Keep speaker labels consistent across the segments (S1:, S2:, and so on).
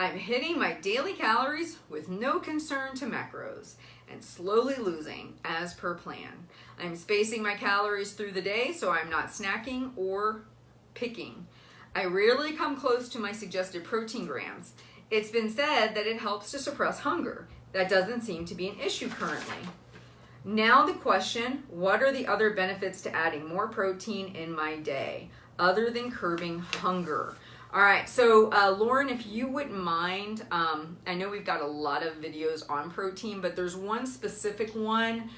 S1: I'm hitting my daily calories with no concern to macros and slowly losing as per plan. I'm spacing my calories through the day so I'm not snacking or picking. I rarely come close to my suggested protein grams. It's been said that it helps to suppress hunger. That doesn't seem to be an issue currently. Now the question, what are the other benefits to adding more protein in my day other than curbing hunger? All right, so Lauren, if you wouldn't mind, I know we've got a lot of videos on protein, but there's one specific one,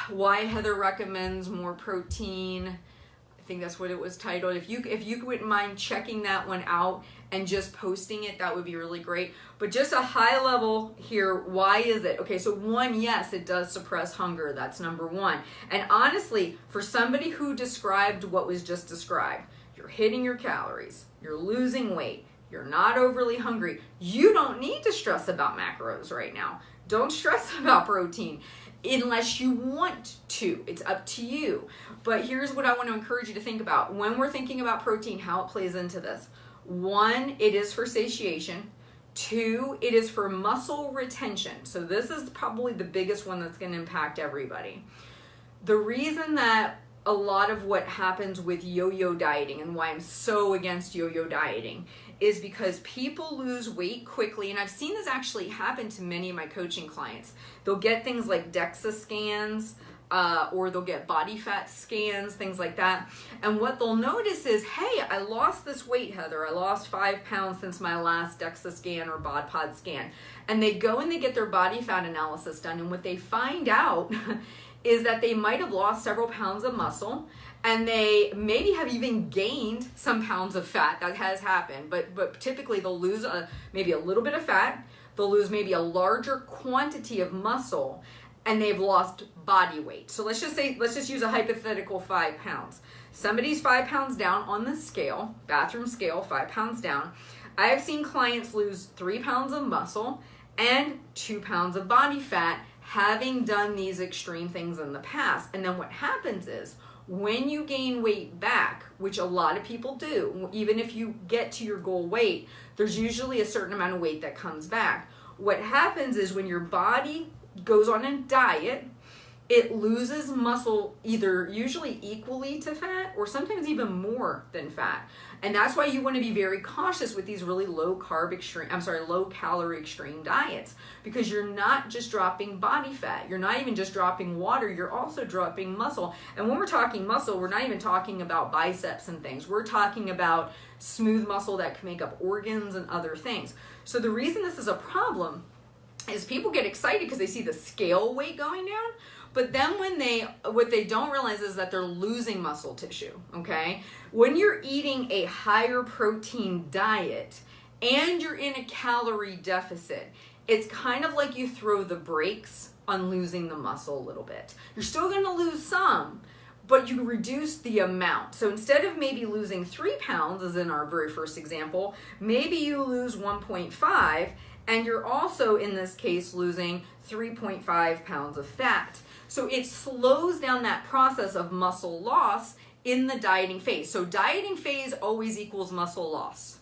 S1: why Heather recommends more protein. I think that's what it was titled. If you wouldn't mind checking that one out and just posting it, that would be really great. But just a high level here, why is it? Okay, so one, yes, it does suppress hunger. That's number one. And honestly, for somebody who described what was just described, you're hitting your calories, you're losing weight, you're not overly hungry, you don't need to stress about macros right now. Don't stress about protein unless you want to. It's up to you. But here's what I want to encourage you to think about. When we're thinking about protein, how it plays into this. One, it is for satiation. Two, it is for muscle retention. So this is probably the biggest one that's going to impact everybody. The reason that a lot of what happens with yo-yo dieting and why I'm so against yo-yo dieting is because people lose weight quickly. And I've seen this actually happen to many of my coaching clients. They'll get things like DEXA scans, or they'll get body fat scans, things like that. And what they'll notice is, hey, I lost this weight, Heather. I lost 5 pounds since my last DEXA scan or bod pod scan. And they go and they get their body fat analysis done. And what they find out is that they might have lost several pounds of muscle, and they maybe have even gained some pounds of fat. That has happened, but typically they'll lose maybe a little bit of fat, they'll lose maybe a larger quantity of muscle, and they've lost body weight. So let's just use a hypothetical 5 pounds. Somebody's 5 pounds down on the scale, bathroom scale, 5 pounds down. I have seen clients lose 3 pounds of muscle and 2 pounds of body fat, having done these extreme things in the past. And then what happens is, when you gain weight back, which a lot of people do, even if you get to your goal weight, there's usually a certain amount of weight that comes back. What happens is when your body goes on a diet, it loses muscle either usually equally to fat or sometimes even more than fat. And that's why you want to be very cautious with these really low calorie extreme diets, because you're not just dropping body fat. You're not even just dropping water. You're also dropping muscle. And when we're talking muscle, we're not even talking about biceps and things. We're talking about smooth muscle that can make up organs and other things. So the reason this is a problem is people get excited because they see the scale weight going down. But then what they don't realize is that they're losing muscle tissue, okay? When you're eating a higher protein diet and you're in a calorie deficit, it's kind of like you throw the brakes on losing the muscle a little bit. You're still gonna lose some, but you reduce the amount. So instead of maybe losing 3 pounds, as in our very first example, maybe you lose 1.5, and you're also, in this case, losing 3.5 pounds of fat. So it slows down that process of muscle loss in the dieting phase. So dieting phase always equals muscle loss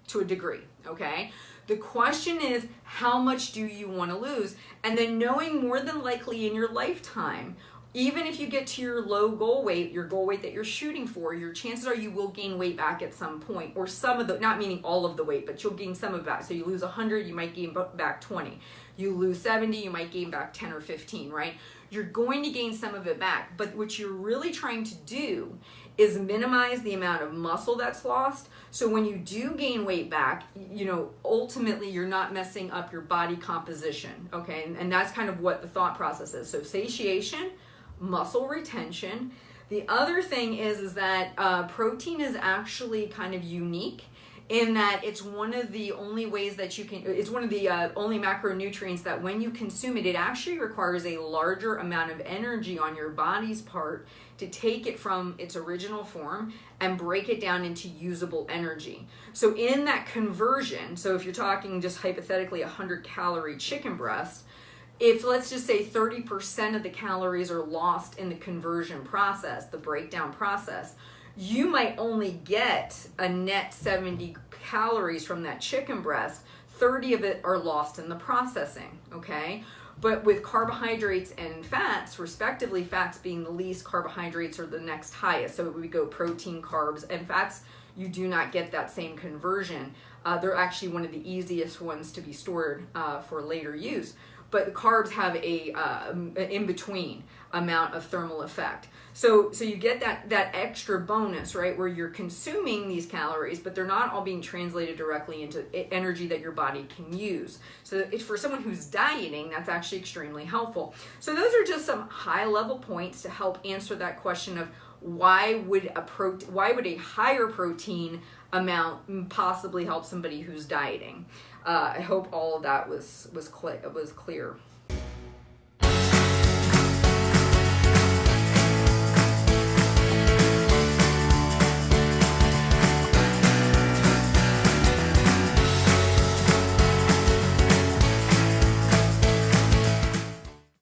S1: to a degree, okay? The question is, how much do you want to lose? And then knowing more than likely in your lifetime, even if you get to your low goal weight, your goal weight that you're shooting for, your chances are you will gain weight back at some point, or some of the, not meaning all of the weight, but you'll gain some of it back. So you lose 100, you might gain back 20. You lose 70, you might gain back 10 or 15, right? You're going to gain some of it back, but what you're really trying to do is minimize the amount of muscle that's lost. So when you do gain weight back, you know, ultimately you're not messing up your body composition, okay? And that's kind of what the thought process is. So satiation, muscle retention. The other thing is that protein is actually kind of unique in that it's one of the only ways that you can, it's one of the only macronutrients that when you consume it, it actually requires a larger amount of energy on your body's part to take it from its original form and break it down into usable energy. So in that conversion, so if you're talking just hypothetically 100-calorie chicken breast, if let's just say 30% of the calories are lost in the conversion process, the breakdown process, you might only get a net 70 calories from that chicken breast. 30 of it are lost in the processing, okay? But with carbohydrates and fats, respectively, fats being the least, carbohydrates are the next highest. So we go protein, carbs, and fats, you do not get that same conversion. They're actually one of the easiest ones to be stored for later use. But the carbs have a in-between amount of thermal effect. So you get that extra bonus, right, where you're consuming these calories, but they're not all being translated directly into energy that your body can use. So for someone who's dieting, that's actually extremely helpful. So those are just some high-level points to help answer that question of why would a higher protein amount possibly help somebody who's dieting. I hope all of that was clear.